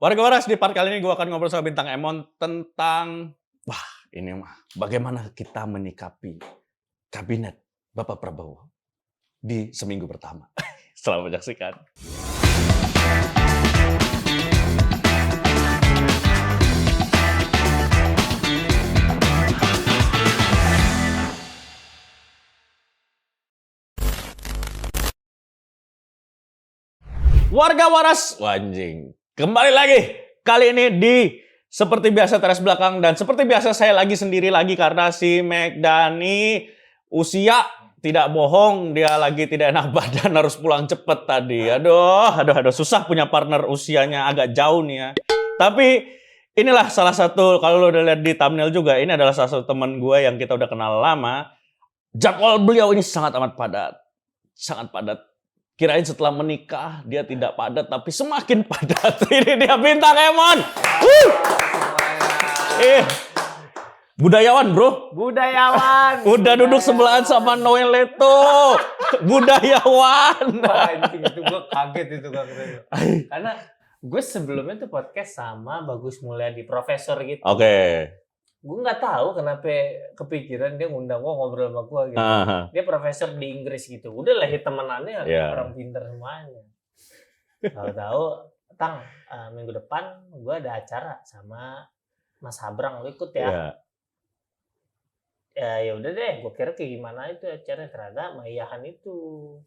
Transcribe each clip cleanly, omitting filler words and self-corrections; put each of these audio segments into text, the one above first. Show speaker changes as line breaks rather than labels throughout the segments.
Warga waras, di part kali ini gue akan ngobrol sama Bintang Emon tentang ini mah bagaimana kita menyikapi kabinet Bapak Prabowo di seminggu pertama. Selamat menyaksikan. Warga waras, anjing. Kembali lagi, kali ini di seperti biasa teras belakang dan seperti biasa saya lagi sendiri lagi karena si McDani usia tidak bohong, dia lagi tidak enak badan harus pulang cepet tadi. Aduh, susah punya partner usianya agak jauh nih ya. Tapi inilah salah satu, kalau lo udah lihat di thumbnail juga, ini adalah salah satu teman gue yang kita udah kenal lama. Jadwal beliau ini sangat amat padat, sangat padat. Kirain setelah menikah dia tidak padat, tapi semakin padat. Ini dia Bintang Emon. Budayawan bro.
Budayawan.
Udah duduk sebelahan sama Noel Leto. Budayawan.
Anjing itu gue kaget itu karena gue sebelumnya tuh podcast sama Bagus Mulyadi, profesor gitu.
Oke.
Gue nggak tahu kenapa kepikiran dia ngundang gue ngobrol sama gue gitu. Dia profesor di Inggris gitu. Udah lah temenannya orang pintar semuanya. Tahu-tahu minggu depan gue ada acara sama Mas Habrang, lu ikut ya? Ya udah deh, gue kira kayak gimana itu acara, ternyata Mayahan itu.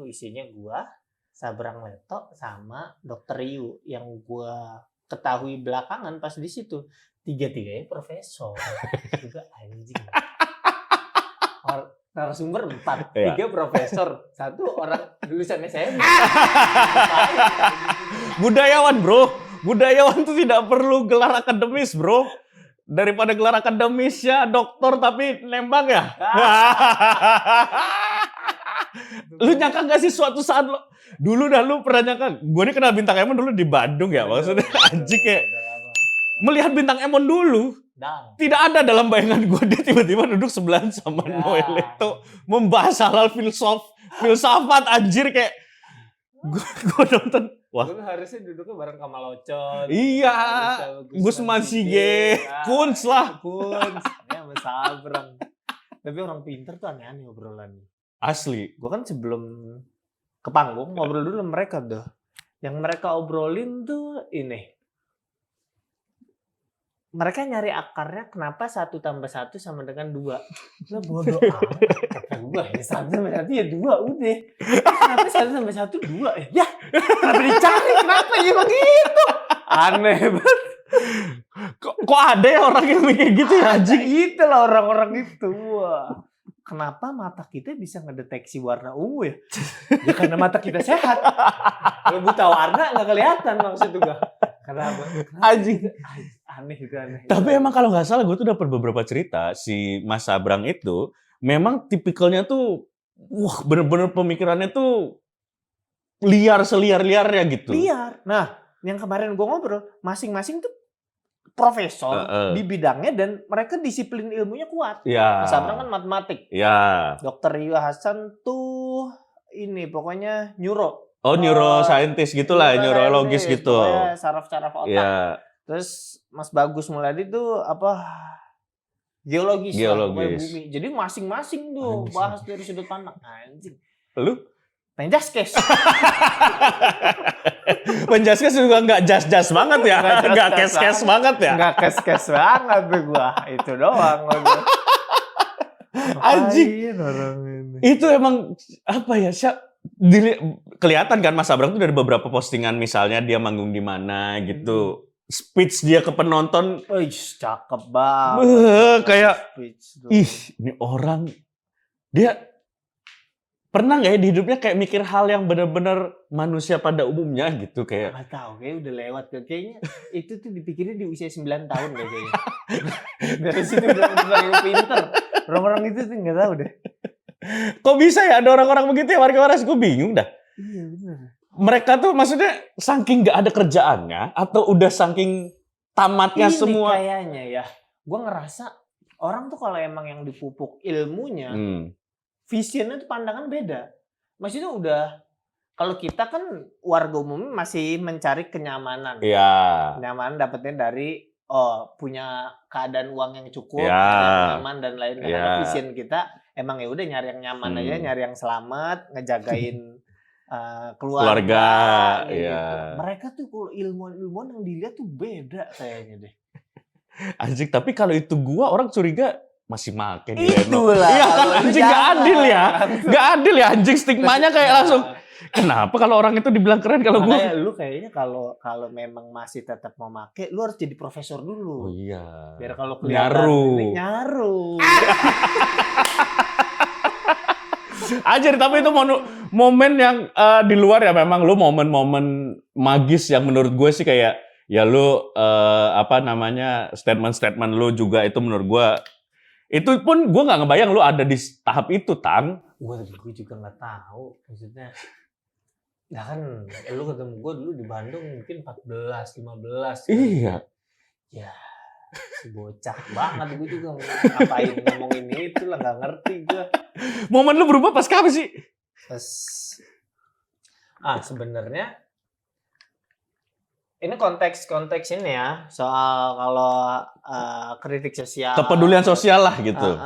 Isinya gue, Sabrang Leto sama Dr. Yu yang gue ketahui belakangan pas di situ. Tiga-tiganya profesor. Juga anjing. Narasumber 4, 3 profesor, 1 orang lulusan SMA.
Budayawan bro. Budayawan itu tidak perlu gelar akademis bro. Daripada gelar akademisnya dokter tapi nembak ya. Lu nyangka gak sih suatu saat lo dulu lu pernah nyangka gue ini kenal Bintang Emon dulu di Bandung ya, maksudnya anjing kayak melihat Bintang Emon dulu tidak ada dalam bayangan gue dia tiba-tiba duduk sebelahan sama Noel itu membahas halal filsafat anjir kayak gue nonton. Wah,
gue harusnya duduknya bareng Kamal Ocon.
Iya, Gusman Sige, Kunz lah.
Kunz, ya sama Sabrang. Tapi orang pinter tuh aneh-aneh obrolannya.
Asli.
Gue kan sebelum ke panggung ngobrol dulu sama mereka tuh. Yang mereka obrolin tuh ini. Mereka nyari akarnya kenapa 1 + 1 sama dengan 2. Lah bodoh amat. Gue ya 1 + 1 ya 2 udah. Kenapa 1 + 1 2 ya? Kenapa dicari? Kenapa ya begitu? Aneh banget.
Kok ada ya orang yang mikir gitu ya anjing?
Gitu lah orang-orang itu. Wah. Kenapa mata kita bisa ngedeteksi warna ungu ya? Ya karena mata kita sehat. Kalau buta warna nggak kelihatan maksud gue. Kenapa?
Anjing.
Aneh itu aneh.
Tapi emang kalau nggak salah gue tuh dapat beberapa cerita si Mas Sabrang itu memang tipikalnya tuh bener-bener pemikirannya tuh seliar-liarnya gitu.
Liar. Nah, yang kemarin gue ngobrol, masing-masing tuh profesor di bidangnya dan mereka disiplin ilmunya kuat.
Mas
Sabrang kan matematik. Dr. Yu Hasan tuh ini pokoknya
neuroscientist gitulah, neurologis gitu.
Saraf-saraf otak. Terus Mas Bagus Mulyadi tuh geologis. Bumi. Jadi masing-masing tuh bahas dari sudut pandang. Anjing.
Lu?
Penjaskes.
Penjaskes juga nggak jas-jas banget ya, nggak kes-kes banget ya.
Nggak kes-kes banget tuh gua. Itu doang.
Anjing. Itu emang apa ya? Kelihatan kan Mas Sabrang tuh dari beberapa postingan misalnya dia manggung di mana gitu. Speech dia ke penonton.
Cakep banget.
Kayak ini orang dia pernah nggak ya di hidupnya kayak mikir hal yang benar-benar manusia pada umumnya gitu kayak.
Nggak tahu, kayak udah lewat kayaknya. Itu tuh dipikirin di usia 9 tahun kayaknya. Dari situ udah terlalu pinter. Orang-orang itu tuh nggak tahu deh.
Kok bisa ya ada orang-orang begitu ya, warga waras? Gue bingung dah.
Iya benar.
Mereka tuh maksudnya saking nggak ada kerjaannya atau udah saking tamatnya
ini
semua.
Kayaknya ya, gue ngerasa orang tuh kalau emang yang dipupuk ilmunya, visionnya tuh pandangan beda. Maksudnya udah Kalau kita kan warga umum masih mencari kenyamanan.
Iya.
Kenyamanan dapatnya dari punya keadaan uang yang cukup,
Iya.
nyaman dan lain-lain.
Iya.
Karena vision kita emang ya udah nyari yang nyaman aja, nyari yang selamat, ngejagain keluarga.
Iya.
Gitu. Mereka tuh kalau ilmuwan yang dilihat tuh beda kayaknya deh.
Anjing, tapi kalau itu gua orang curiga masih make di
Itulah.
Iya kan anjing, gak adil ya. Gak adil ya anjing, stigmanya kayak langsung. Kenapa kalau orang itu dibilang keren kalau gua?
Makanya lu kayaknya kalau memang masih tetap mau make, lu harus jadi profesor dulu.
Oh iya.
Biar kalau kelihatan nyaru.
Anjir, tapi itu momen yang di luar ya, memang lu momen-momen magis yang menurut gue sih kayak ya lu statement lu juga itu menurut gue itu pun gue nggak ngebayang lu ada di tahap itu, Tang.
Gue juga nggak tahu, maksudnya. Nah kan lu ketemu gue dulu di Bandung mungkin 14, 15. Kan?
Iya.
Ya si bocah banget gue juga ngapain ngomongin itu lah, nggak ngerti gue.
Momen lu berubah pas kapan sih?
Sebenarnya ini konteks ini ya, soal kalau kritik sosial,
kepedulian sosial lah gitu.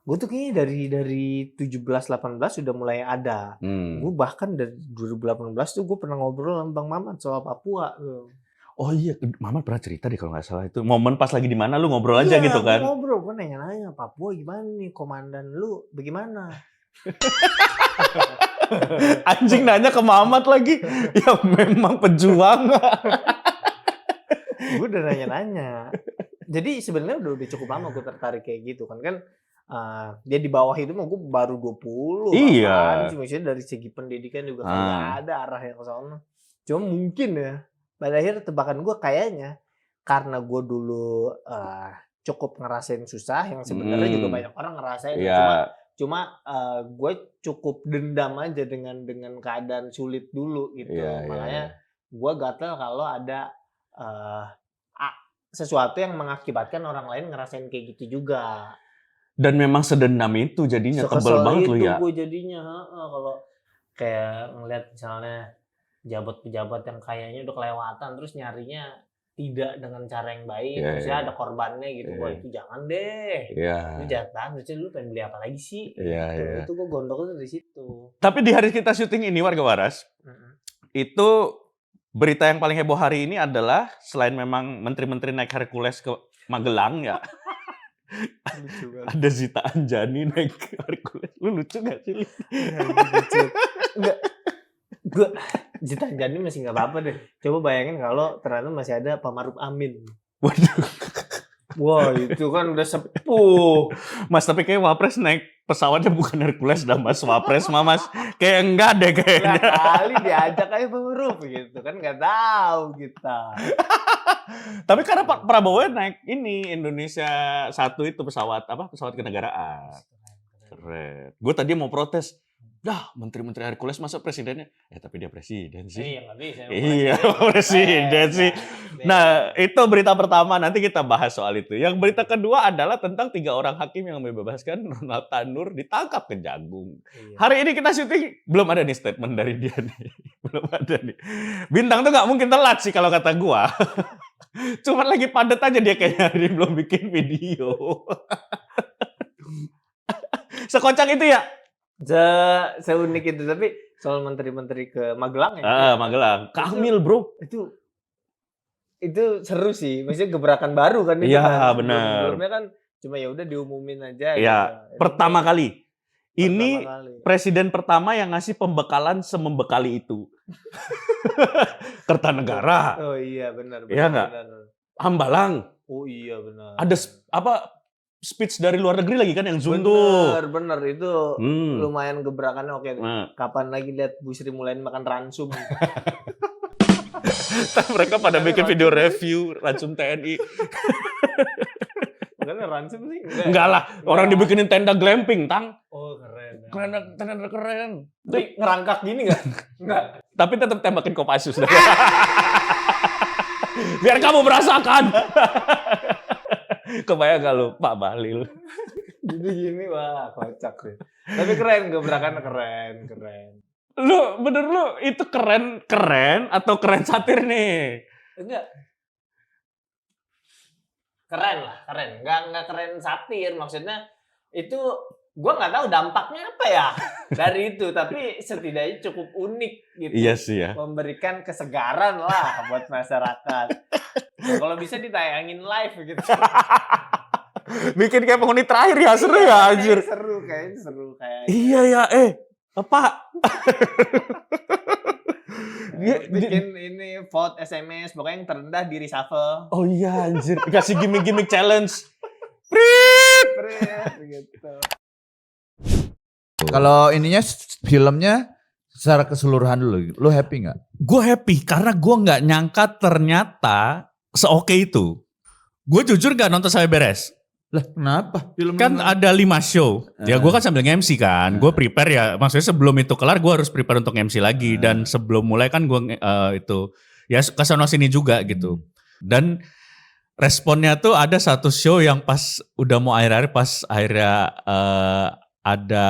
Gue tuh kayaknya dari 17-18 sudah mulai ada. Gue bahkan dari 2018 tuh gue pernah ngobrol sama Bang Mamat soal Papua.
Oh iya, Mamat pernah cerita deh kalau nggak salah itu. Momen pas lagi di mana lu ngobrol aja gitu kan?
Iya, ngobrol, gue nanya-nanya Papua gimana nih, komandan lu bagaimana?
Anjing nanya ke Mamat lagi, ya memang pejuang.
Gue udah nanya-nanya. Jadi sebenarnya udah cukup lama gue tertarik kayak gitu kan dia di bawah itu mah gue baru 20.
Iya.
Maksudnya dari segi pendidikan juga nggak ada arah yang ke sana. Cuma mungkin ya pada akhir tebakan gue kayaknya karena gue dulu cukup ngerasain susah yang sebenarnya juga banyak orang ngerasain. Cuma gue cukup dendam aja dengan keadaan sulit dulu gitu. Makanya gue gatel kalau ada sesuatu yang mengakibatkan orang lain ngerasain kayak gitu juga.
Dan memang sedendam itu jadinya, tebel banget lu ya.
Gue jadinya kalau kayak ngeliat misalnya pejabat-pejabat yang kayaknya udah kelewatan terus nyarinya tidak dengan cara yang baik, terusnya ada korbannya gitu. Wah itu jangan deh. Itu jahat banget. Terus lu pengen beli apa lagi sih? Itu gue gondoknya dari situ.
Tapi di hari kita syuting ini warga waras, itu berita yang paling heboh hari ini adalah selain memang menteri-menteri naik Hercules ke Magelang ya. Ada Zita Anjani naik Hercules. Lu lucu gak sih?
Lucu. Enggak. Gue Zita Anjani masih nggak apa-apa deh. Coba bayangin kalau ternyata masih ada Pak Maruf Amin.
Waduh.
Wah itu kan udah sepuh.
Mas tapi kayak Wapres naik pesawatnya bukan Hercules dah Mas. Wapres Mas. Kayak enggak deh kayaknya.
Nah, kali diajak aja Pak Maruf gitu kan, nggak tahu kita.
Tapi karena Pak Prabowo naik ini Indonesia 1 itu pesawat kenegaraan. Keren. Gue tadi mau protes. Dah, menteri-menteri Hercules masa presidennya? Tapi dia presiden sih.
Iya, nggak bisa.
Iya, presiden sih. Nah, itu berita pertama. Nanti kita bahas soal itu. Yang berita kedua adalah tentang 3 orang hakim yang membebaskan Ronald Tanur ditangkap Kejagung. Iya. Hari ini kita syuting, belum ada nih statement dari dia nih. Belum ada nih. Bintang tuh nggak mungkin telat sih kalau kata gua. Cuman lagi padet aja dia kayaknya hari belum bikin video. Sekocak itu ya?
Seunik itu, tapi soal menteri-menteri ke Magelang ya.
Magelang. Kamil, bro.
Itu seru sih. Maksudnya gebrakan baru kan itu.
Iya, benar.
Sebelumnya kan cuma ya udah diumumin aja.
Iya,
gitu.
Pertama kali. Ini presiden pertama yang ngasih pembekalan semembekali itu. Kertanegara.
Oh iya, benar.
Iya enggak? Hambalang.
Oh iya, benar.
Ada speech dari luar negeri lagi kan yang Zoom tuh.
Bener itu lumayan gebrakannya oke. Kapan lagi lihat Bu Sri Mulyani makan ransum?
Mereka pada bikin video review ransum TNI.
Bukan ransum sih?
Enggak lah, orang dibikinin tenda glamping, Tang.
Oh keren.
Keren.
Tapi ngerangkak gini nggak? Nggak.
Tapi tetap tembakin Kopassus. Biar kamu merasakan. Kebayang gak lu Pak Bahlil?
Jadi gini wah kocak sih. Tapi keren, gebrakannya keren.
Bener lu itu keren atau keren satir nih?
Enggak. Keren lah, keren. Enggak keren satir, maksudnya itu gua nggak tahu dampaknya apa ya dari itu, tapi setidaknya cukup unik gitu.
Iya sih ya.
Memberikan kesegaran lah buat masyarakat. Nah, kalau bisa ditayangin live gitu.
Bikin kayak penghuni terakhir ya, seru ya anjir.
Seru kayaknya.
Iya ya, apa?
Bikin ini vote SMS, pokoknya yang terendah di reshuffle.
Oh iya anjir, kasih gimmick challenge.
Prit gitu.
Kalau ininya filmnya secara keseluruhan dulu, lu happy nggak?
Gue happy karena gue nggak nyangka ternyata seoke itu. Gue jujur gak nonton sampai beres.
Lah kenapa? Film
Kan ada 5 show. Ya gue kan sambil nge-MC kan. Gue prepare ya. Maksudnya sebelum itu kelar gue harus prepare untuk nge-MC lagi. Dan sebelum mulai kan gue itu. Ya kesana sini juga gitu. Dan responnya tuh ada satu show yang pas udah mau akhir-akhir. Pas akhirnya ada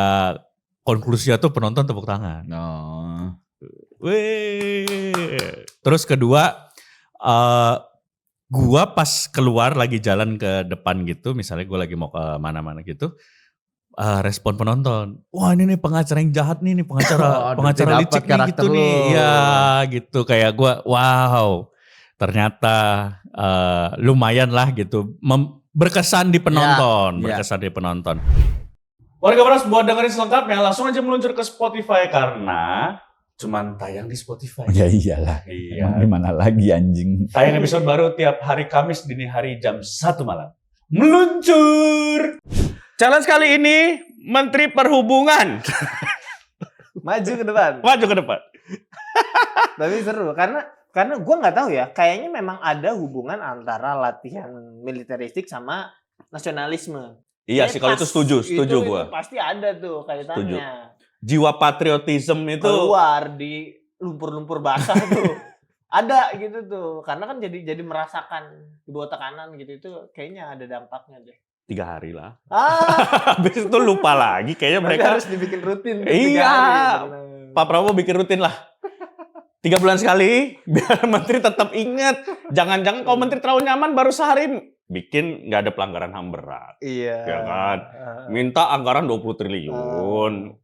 konklusinya tuh penonton tepuk tangan.
Oh.
Wih. Terus kedua. Gua pas keluar lagi jalan ke depan gitu, misalnya gue lagi mau ke mana-mana gitu, respon penonton, wah ini nih pengacara yang jahat nih pengacara licik nih gitu nih, ya gitu kayak gue, wow, ternyata lumayan lah gitu, berkesan di penonton, di penonton.
Warga Beras buat dengerin selengkapnya langsung aja meluncur ke Spotify karena cuman tayang di Spotify.
Ya iyalah.
Iya.
Emang gimana lagi anjing.
Tayang episode baru tiap hari Kamis dini hari jam 1 malam. Meluncur. Challenge kali ini Menteri Perhubungan.
Maju ke depan. Tapi seru karena gue nggak tahu ya. Kayaknya memang ada hubungan antara latihan militeristik sama nasionalisme.
Iya sih kalau itu setuju gue.
Itu pasti ada tuh kaitannya.
Setuju. Jiwa patriotisme itu
keluar di lumpur-lumpur basah tuh. Ada gitu tuh. Karena kan jadi merasakan di bawah tekanan gitu itu kayaknya ada dampaknya deh.
3 hari lah. Habis itu lupa lagi kayaknya mereka
harus dibikin rutin.
Iya. Pak Prabowo bikin rutin lah. 3 bulan sekali biar menteri tetap ingat. Jangan-jangan kalau menteri terlalu nyaman baru sehari bikin nggak ada pelanggaran HAM berat.
Iya.
Ya kan? Minta anggaran 20 triliun.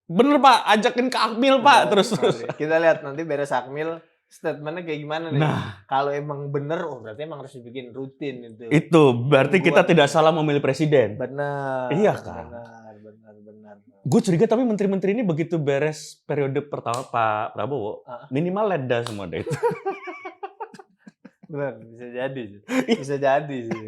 Bener Pak, ajakin ke Akmil Pak, terus.
Kita lihat nanti beres Akmil, statementnya kayak gimana nih.
Nah.
Kalau emang bener, berarti emang harus dibikin rutin itu.
Itu, berarti kita tidak salah memilih presiden.
Benar.
Iya kan?
Benar.
Gue curiga tapi menteri-menteri ini begitu beres periode pertama Pak Prabowo, minimal leda semua deh itu.
Benar, bisa jadi sih.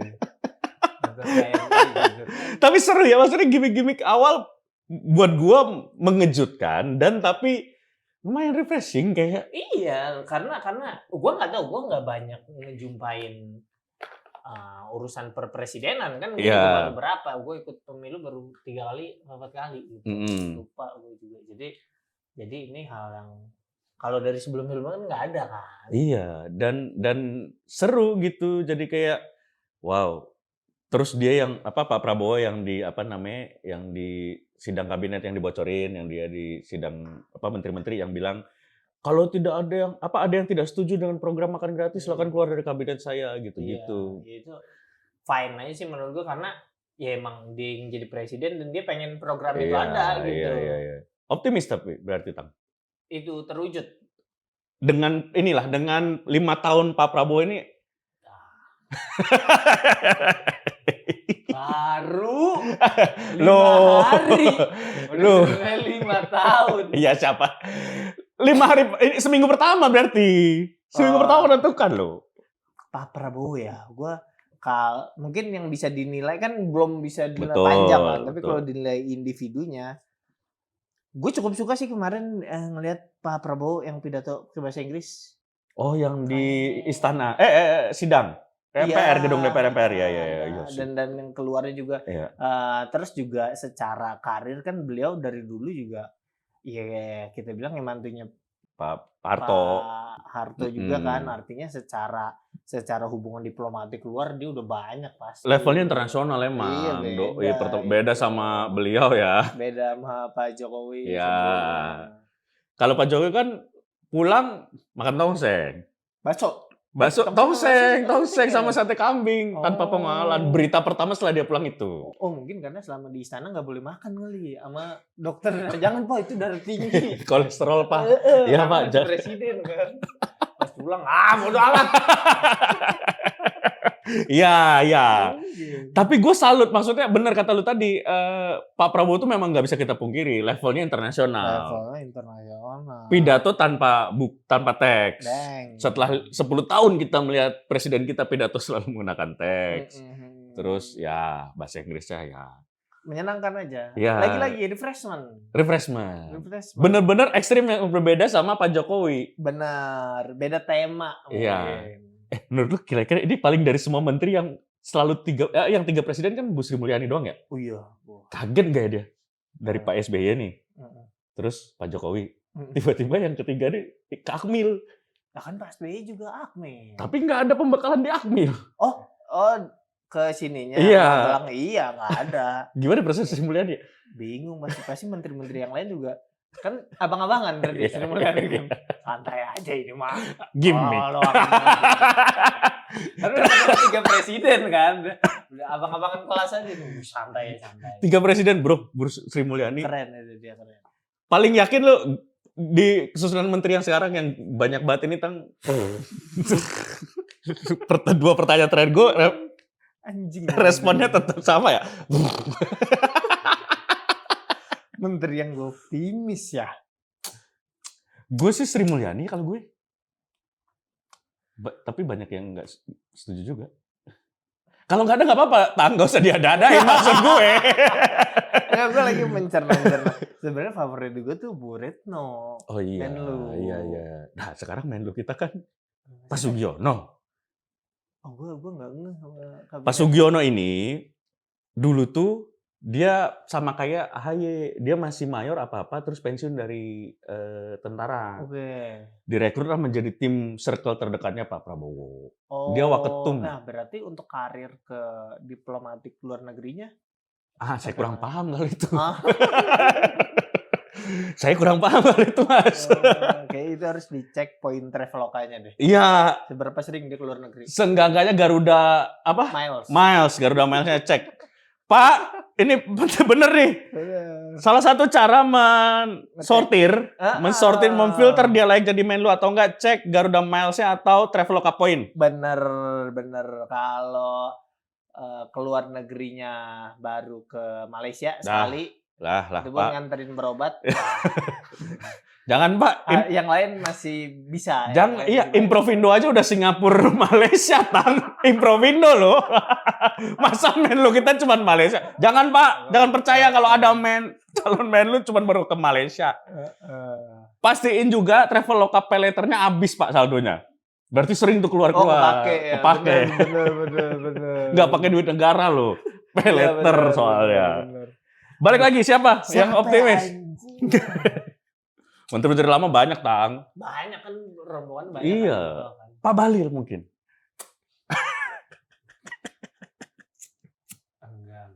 Tapi seru ya, maksudnya gimmick-gimmick awal buat gue mengejutkan dan tapi lumayan refreshing kayak.
Iya, karena gue nggak tahu, gue nggak banyak ngejumpain urusan perpresidenan kan. Gue baru berapa, gue ikut pemilu baru 3 kali, 4 kali gitu. Lupa gue juga. Jadi ini hal yang kalau dari sebelum-sebelumnya kan nggak ada kan.
Iya, dan seru gitu. Jadi kayak wow. Terus dia yang Pak Prabowo yang di yang di sidang kabinet yang dibocorin, yang dia di sidang menteri-menteri yang bilang kalau tidak ada yang tidak setuju dengan program makan gratis silakan keluar dari kabinet saya gitu-gitu.
Iya, itu fine aja sih menurut gue karena ya emang dia yang jadi presiden dan dia pengen program itu ada gitu.
Iya. Optimis tapi berarti Tang.
Itu terwujud.
Dengan 5 tahun Pak Prabowo ini
baru 5 hari.
Loh.
5 tahun.
Iya siapa? 5 hari ini seminggu pertama berarti. Seminggu pertama menentukan loh.
Pak Prabowo ya, mungkin yang bisa dinilai kan belum bisa dinilai panjang kan, tapi kalau dinilai individunya, gue cukup suka sih kemarin ngelihat Pak Prabowo yang pidato ke bahasa Inggris.
Oh, yang di istana, sidang. DPR, gedung DPR ya.
Dan yang keluarnya juga. Terus juga secara karir kan beliau dari dulu juga, ya kita bilang yang mantunya
Pak Harto.
Pak Harto juga kan, artinya secara hubungan diplomatik luar dia udah banyak pasti.
Levelnya internasional emang. Iya, beda sama beliau ya.
Beda sama Pak Jokowi.
Iya. Kalau Pak Jokowi kan pulang makan tongseng.
Bakso
Tongseng
tongseng
sama
ya?
sate kambing tanpa
Oh.
pengalaman. Berita pertama setelah dia pulang itu.
Oh mungkin karena selama di istana nggak boleh makan kali sama dokter. Jangan Pak, itu darah tinggi.
Kolesterol Pak. Iya, Pak.
Presiden kan. Pas pulang, bodo amat.
Iya. Tapi gue salut, maksudnya benar kata lu tadi, Pak Prabowo tuh memang nggak bisa kita pungkiri, levelnya internasional.
Levelnya internasional.
Pidato tanpa teks.
Dang.
Setelah 10 tahun kita melihat presiden kita pidato selalu menggunakan teks. Terus ya bahasa Inggrisnya ya
Menyenangkan aja.
Ya.
Lagi-lagi refreshment.
Bener-bener ekstrim yang berbeda sama Pak Jokowi.
Benar, beda tema.
Iya.
Mungkin.
Menurut lu kira-kira ini paling dari semua menteri yang selalu yang 3 presiden kan Bu Sri Mulyani doang ya?
Oh iya.
Kaget gak ya dia? Dari Pak SBY nih. Terus Pak Jokowi. Tiba-tiba yang ketiga nih Akmil.
Nah kan Pak SBY juga Akmil.
Tapi nggak ada pembekalan di Akmil.
Oh, ke sininya.
Iya.
Iya, nggak ada.
Gimana proses Sri Mulyani?
Bingung, pasti menteri-menteri yang lain juga. Kan abang-abangan berarti Sri Mulyani kan. Santai aja ini mah.
Gimik.
Tapi ada 3 presiden kan. Udah abang-abangan kelas aja nih. Santai.
3 presiden bro Sri Mulyani.
Keren itu dia, keren.
Paling yakin lo di susunan menteri yang sekarang yang banyak banget ini Tang. 2 pertanyaan terakhir gue
Anjing.
responnya tetap sama ya.
Menteri yang gue optimis ya.
Gue sih Sri Mulyani kalau gue. Tapi banyak yang nggak setuju juga. Kalau nggak ada nggak apa-apa, nggak usah diada-adain maksud gue.
Enggak, gue lagi mencerna. Sebenarnya favorit gue tuh Bu Retno.
Oh iya.
Menlu.
Iya. Nah sekarang Menlu kita kan Pak Sugiono.
Oh gue nggak ngeh sama kabinet.
Pak Sugiono ini dulu tuh dia sama kayak AHY, dia masih mayor apa-apa terus pensiun dari tentara.
Oke.
Direkrut lah menjadi tim circle terdekatnya Pak Prabowo.
Oh,
Dia waketum.
Nah, berarti untuk karir ke diplomatik luar negerinya?
Saya kurang paham kali itu.
Ah.
Saya kurang paham kali itu, Mas.
Kayak itu harus dicek poin travelokanya deh.
Iya,
Seberapa sering dia ke luar negeri?
seenggaknya Garuda apa?
Miles.
Garuda Milesnya cek. Pak, ini bener nih. Salah satu cara mensortir, memfilter dia layak jadi Menlu atau enggak, cek Garuda Milesnya atau Traveloka Point.
Bener. Kalau keluar negerinya baru ke Malaysia sekali,
Lah,
itu
Pak.
buat nganterin berobat.
Jangan, Pak.
Yang lain masih bisa.
Jangan, iya, Improvindo aja udah Singapura, Malaysia, Tang. Improvindo loh. Masa Menlu kita cuma Malaysia? Jangan, Pak. Jangan percaya kalau ada calon Menlu cuma baru ke Malaysia. Pastiin juga Traveloka Payletternya habis, Pak, saldonya. Berarti sering tuh keluar-keluar.
Kepake. Bener.
Nggak pakai duit negara loh. Payletter soalnya.
Bener.
Balik lagi, siapa yang optimis? Menteri-menteri lama banyak, Tang.
Banyak kan, rombongan banyak.
Iya.
Kan.
Pak Bahlil mungkin.
Enggak.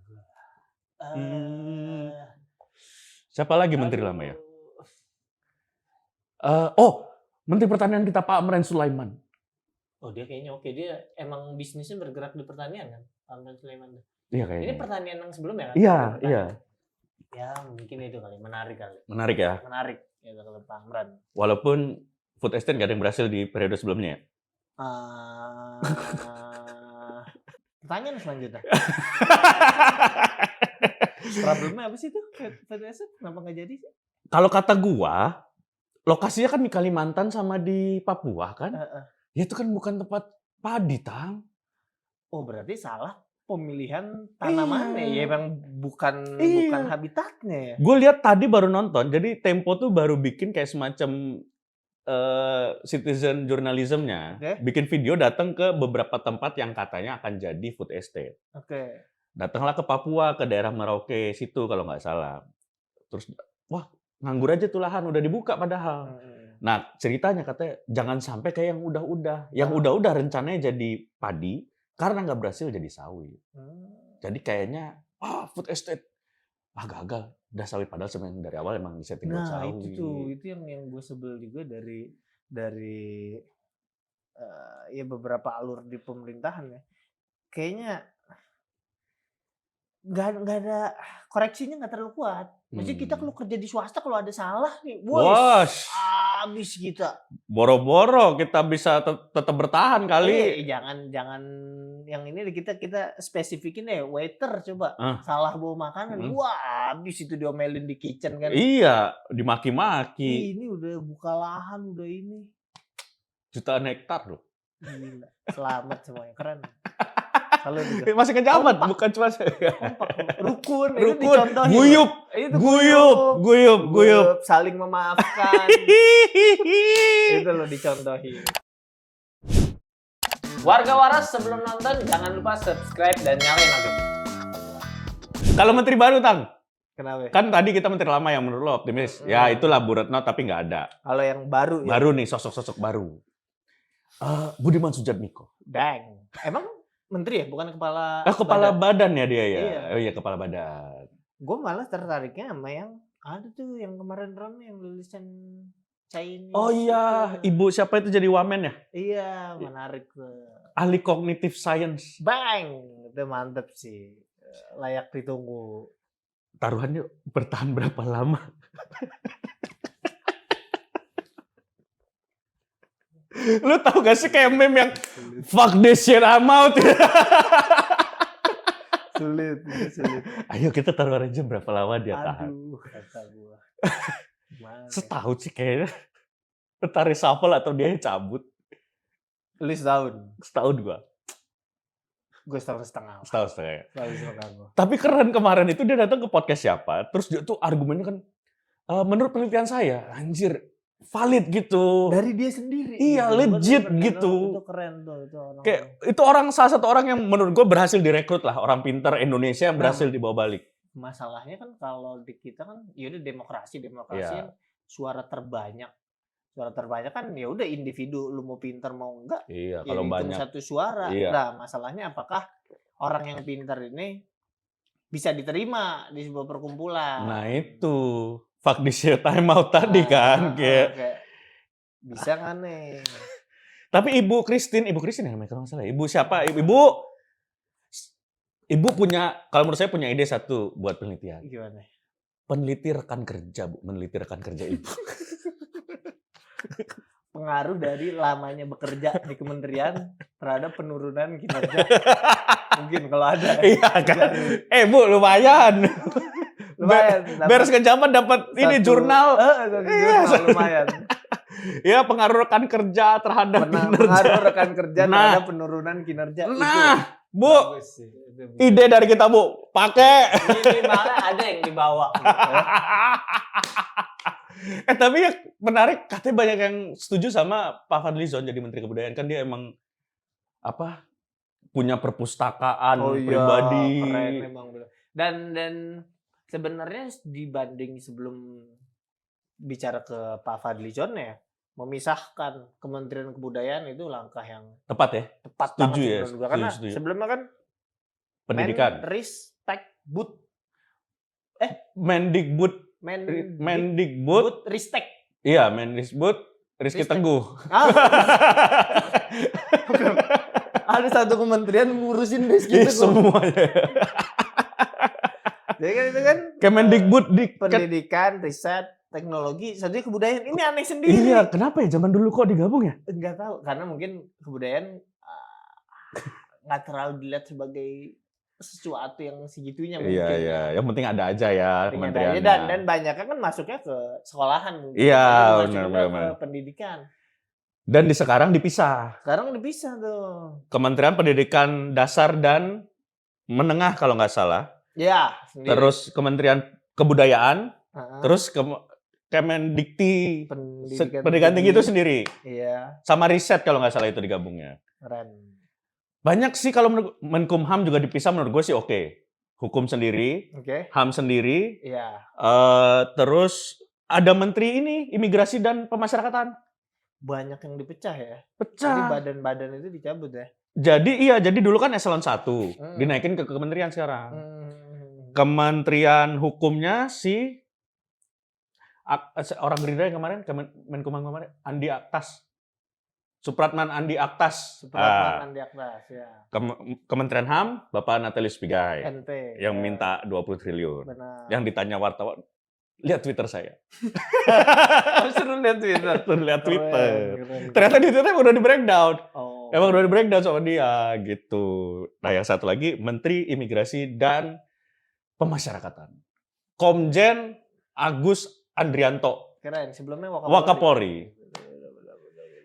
Siapa lagi menteri lama ya? Menteri Pertanian kita Pak Amran Sulaiman.
Oh dia kayaknya oke, dia emang bisnisnya bergerak di pertanian kan, Pak Amran Sulaiman.
Iya kayaknya.
Ini pertanian yang sebelumnya kan?
Iya.
Ya mungkin itu kali, menarik kali.
Menarik ya.
Menarik ya kalau Pak Amran.
Walaupun food estate nggak ada yang berhasil di periode sebelumnya ya.
Pertanyaan selanjutnya. Problemnya apa sih tuh? Food estate kenapa nggak jadi sih?
Kalau kata gua, lokasinya kan di Kalimantan sama di Papua kan? Ya itu kan bukan tempat padi, Tang.
Oh berarti salah pemilihan tanamannya ya, emang bukan habitatnya ya.
Gue lihat tadi baru nonton, jadi Tempo tuh baru bikin kayak semacam citizen journalismnya, bikin video datang ke beberapa tempat yang katanya akan jadi food estate.
Oke.
Datanglah ke Papua, ke daerah Merauke situ kalau nggak salah. Terus wah nganggur aja tuh lahan, udah dibuka padahal. Nah ceritanya katanya jangan sampai kayak yang udah-udah. Yang udah-udah rencananya jadi padi, karena nggak berhasil jadi sawit. Jadi kayaknya food estate gagal, udah sawit, padahal sebenarnya dari awal emang disetting buat
Nah
sawit.
itu yang gue sebel juga dari ya beberapa alur di pemerintahan ya. Kayaknya nggak ada koreksinya, nggak terlalu kuat. Maksudnya kita kalau kerja di swasta kalau ada salah nih,
Wos,
habis kita.
boro-boro kita bisa tetap bertahan kali.
Jangan yang ini kita spesifikin deh, waiter coba salah bawa makanan, wah habis itu diomelin di kitchen kan.
Iya, dimaki-maki.
Ini udah buka lahan, udah ini.
Jutaan hektar loh.
Gila, selamat semuanya, keren. Kalau
Masih kejabat, bukan cuma
rukun, itu
rukun,
dicontohin.
guyup,
saling memaafkan. Itu loh dicontohin. Warga waras, sebelum nonton jangan lupa subscribe dan nyalain notifikasi.
Kalau menteri baru, Tang.
Kenapa?
Kan tadi kita menteri lama yang menurut lo optimis. Ya itulah Bu Retno, tapi nggak ada.
Kalau yang baru ya?
Baru nih, sosok-sosok baru. Budiman Sujatmiko.
Dang. Emang menteri ya? Bukan kepala
Kepala badan ya dia ya?
Iya.
Oh iya, kepala badan.
Gue malah tertariknya sama yang ada tuh yang kemarin rame yang lulusan Chinese.
Oh iya, Ibu siapa itu jadi wamen ya?
Iya, menarik tuh.
Ahli Cognitive Science.
Bang! Itu mantep sih. Layak ditunggu.
Taruhannya bertahan berapa lama? Lu tahu gak sih kayak meme yang fuck this shit I'm out.
Sulit.
Ayo kita taruhan aja berapa lama dia tahan.
Aduh, kata gua.
Setahun sih kayaknya. Entar reshuffle atau dia cabut.
Lu setahun?
Setahun gua.
Gue setahun setengah.
Setahun setengah.
Setahun setengah gua.
Tapi keren kemarin itu dia datang ke podcast siapa, terus dia tuh argumennya kan, menurut penelitian saya, anjir, valid gitu.
Dari dia sendiri.
Iya, legit gitu.
Itu keren tuh. Itu orang.
Kayak, itu orang salah satu orang yang menurut gue berhasil direkrut lah, orang pintar Indonesia yang berhasil dibawa balik.
Masalahnya kan kalau di kita kan, yaudah demokrasi
Iya.
suara terbanyak. Suara terbanyak kan ya udah individu, lu mau pintar mau enggak.
Iya,
Ya
kalau
dihitung
banyak.
satu suara.
Iya.
Nah, masalahnya apakah orang yang pintar ini bisa diterima di sebuah perkumpulan?
Nah itu, fuck this shit time out tadi kan. Kayak.
Bisa kan nih.
Tapi Ibu Christine ya namanya kalau nggak salah. Ibu siapa? Ibu punya, kalau menurut saya punya ide satu buat penelitian.
Gimana?
Peneliti rekan kerja, Bu. Meneliti rekan kerja Ibu.
Pengaruh dari lamanya bekerja di kementerian terhadap penurunan kinerja. Mungkin kalau ada.
Iya kan. Bu, lumayan. Beres kejabat dapat ini jurnal.
Lumayan.
Ya, pengaruh rekan kerja terhadap
pengaruh rekan kerja terhadap penurunan kinerja.
Nah, Bu, ide dari kita, Bu. Pakai.
Ini malah ada yang dibawa.
Tapi ya menarik, katanya banyak yang setuju sama Pak Fadlizon jadi Menteri Kebudayaan. Kan dia emang punya perpustakaan pribadi.
Keren memang. Dan sebenarnya dibanding sebelum bicara ke Pak Fadlizon ya, memisahkan Kementerian Kebudayaan itu langkah yang
tepat ya?
Tepat
setuju
banget
ya?
menurut gua. Karena
setuju.
sebelumnya kan
pendidikan. Mendikbud.
Ristek.
Iya, Mendikbud Rizky Teguh.
Ada satu kementerian ngurusin Rizky Teguh.
Semuanya.
Jadi kan itu kan
Kemendikbud
pendidikan, riset, teknologi, satunya kebudayaan. Ini aneh sendiri.
Iya, kenapa ya zaman dulu kok digabung ya?
Enggak tahu, karena mungkin kebudayaan nggak terlalu dilihat sebagai sesuatu yang segitunya mungkin.
Iya. Yang penting ada aja ya kementeriannya.
Dan banyaknya kan masuknya ke sekolahan.
Iya,
benar. Ke pendidikan.
Dan sekarang dipisah.
Sekarang dipisah tuh.
Kementerian Pendidikan Dasar dan Menengah kalau nggak salah.
Iya.
Terus Kementerian Kebudayaan. Terus Kemendikti. Pendidikan Tinggi itu sendiri.
Iya.
Sama riset kalau nggak salah itu digabungnya.
Keren.
Banyak sih kalau Menkumham juga dipisah menurut gue sih oke. Hukum sendiri, HAM sendiri.
Iya.
Terus ada menteri ini, imigrasi dan pemasyarakatan.
Banyak yang dipecah ya.
Pecah.
Jadi badan-badan itu dicabut ya.
Jadi dulu kan eselon 1, dinaikin ke kementerian sekarang. Kementerian Hukumnya orang Gerindra yang kemarin, Menkumham kemarin, Andi Aktas. Supratman Andi Aktas.
Supratman Andi Aktas, ya.
Kementerian HAM, Bapak Natalius Pigai.
NT.
Yang minta 20 triliun.
Benar.
Yang ditanya wartawan, lihat Twitter saya.
Suruh lihat Twitter.
Suruh lihat Twitter.
Keren.
Ternyata di Twitter udah di breakdown.
Oh.
Emang udah di breakdown sama dia gitu. Nah yang satu lagi Menteri Imigrasi dan Pemasyarakatan. Komjen Agus Andrianto.
Keren. Sebelumnya
Wakapolri.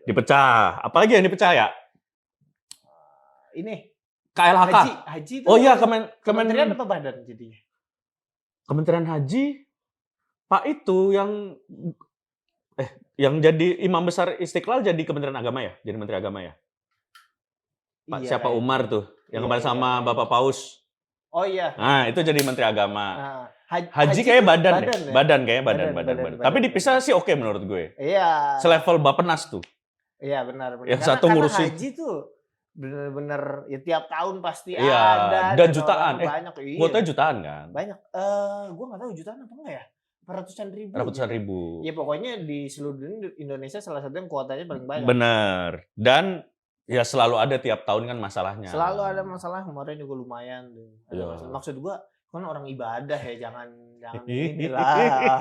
Dipecah. Apalagi yang dipecah ya?
Ini.
KLHK.
Haji itu.
Oh iya
Kementerian apa badan jadinya?
Kementerian Haji. Pak itu yang jadi Imam Besar Istiqlal jadi Kementerian Agama ya? Jadi Menteri Agama ya? Pak
Iya,
siapa Umar tuh? Yang kemarin sama
iya.
Bapak Paus.
Oh iya.
Nah, itu jadi Menteri Agama.
Nah,
Haji kayaknya badan deh.
ya?
Badan kayaknya badan.
Badan.
Tapi dipisah sih oke menurut gue.
Iya.
Selevel Bapenas tuh.
Iya benar.
Yang satu ngurusin.
Haji tuh bener-bener ya tiap tahun pasti
Iya,
ada.
dan jutaan.
Banyak. Iya.
Kuotanya jutaan kan?
Banyak. Gue nggak tahu jutaan apa enggak ya. Ratusan ribu.
Ratusan
gitu.
ribu.
Ya pokoknya di seluruh Indonesia salah satu yang kuotanya paling banyak.
Bener. Dan ya selalu ada tiap tahun kan masalahnya.
Selalu ada masalah, kemarin juga lumayan tuh.
Iya.
Maksud gua kan orang ibadah ya, jangan inilah.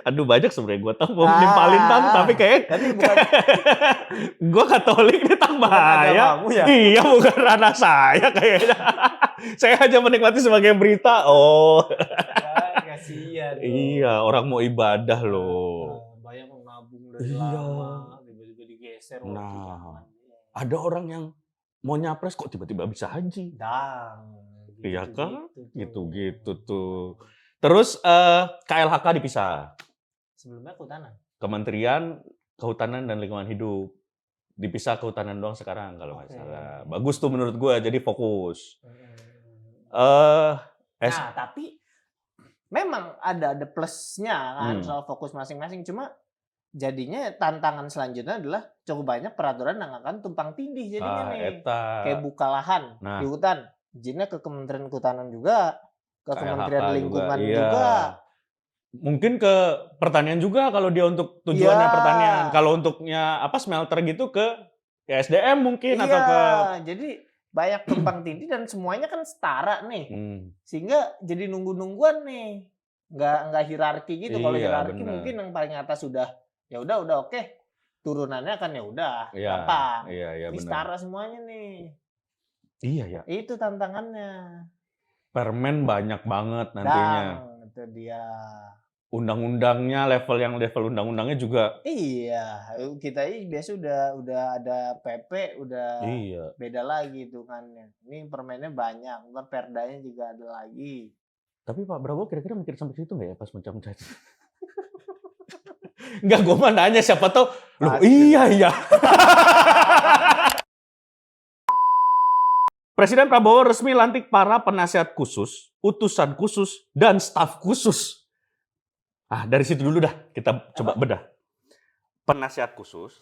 Aduh banyak sebenarnya gue tahu mau nimpalin Tang, tapi kayak
Tapi bukan
gue Katolik nih Tang bahaya.
agamamu ya?
Iya bukan ranah saya kayaknya. Saya hanya menikmati sebagai berita. Oh.
Kasihan.
Iya, orang mau ibadah loh.
Banyak yang nabung dari
Iya.
lama, tiba-tiba digeser.
Nah. Ada orang yang mau nyapres kok tiba-tiba bisa haji. Iya kan? Gitu-gitu tuh. Terus KLHK dipisah.
Sebelumnya Kehutanan.
Kementerian Kehutanan dan Lingkungan Hidup. Dipisah Kehutanan doang sekarang kalau nggak salah. Bagus tuh menurut gua, jadi fokus.
Nah, tapi memang ada plusnya kan soal fokus masing-masing. Cuma jadinya tantangan selanjutnya adalah cukup banyak peraturan yang akan tumpang tindih jadinya nih. Kayak buka lahan di hutan. Izinnya ke Kementerian Kehutanan juga, ke Kementerian Lingkungan juga.
Mungkin ke pertanian juga kalau dia untuk tujuannya pertanian. Kalau untuknya smelter gitu ke SDM mungkin atau ke.
Jadi banyak tumpang tindih dan semuanya kan setara nih. Sehingga jadi nunggu-nungguan nih. Nggak hierarki gitu. Kalau hierarki mungkin yang paling atas sudah ya udah oke. Turunannya kan ya udah gampang.
Iya,
ini setara semuanya nih.
Iya ya.
Itu tantangannya.
Permen banyak banget nantinya.
Itu dia.
Undang-undangnya level undang-undangnya juga.
Iya, kita ini biasa udah ada PP, udah beda lagi hitungannya. Ini permennya banyak, ntar perdanya juga ada lagi.
Tapi Pak Prabowo kira-kira mikir sampai situ nggak ya pas mencabut? Enggak, gue mah nanya siapa tahu. Loh, iya. Presiden Prabowo resmi lantik para penasihat khusus, utusan khusus, dan staf khusus. Dari situ dulu dah kita coba bedah. Penasihat khusus,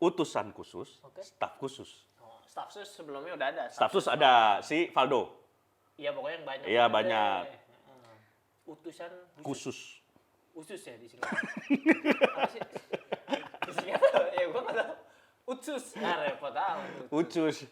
utusan khusus, staf khusus.
Staf khusus sebelumnya udah ada.
Staf khusus ada si Valdo.
Iya pokoknya yang banyak.
Iya banyak.
Utusan
khusus.
Usus ya di sini. Apa sih? Ya gua nggak tahu. Utus. Repot amat.
Ucus.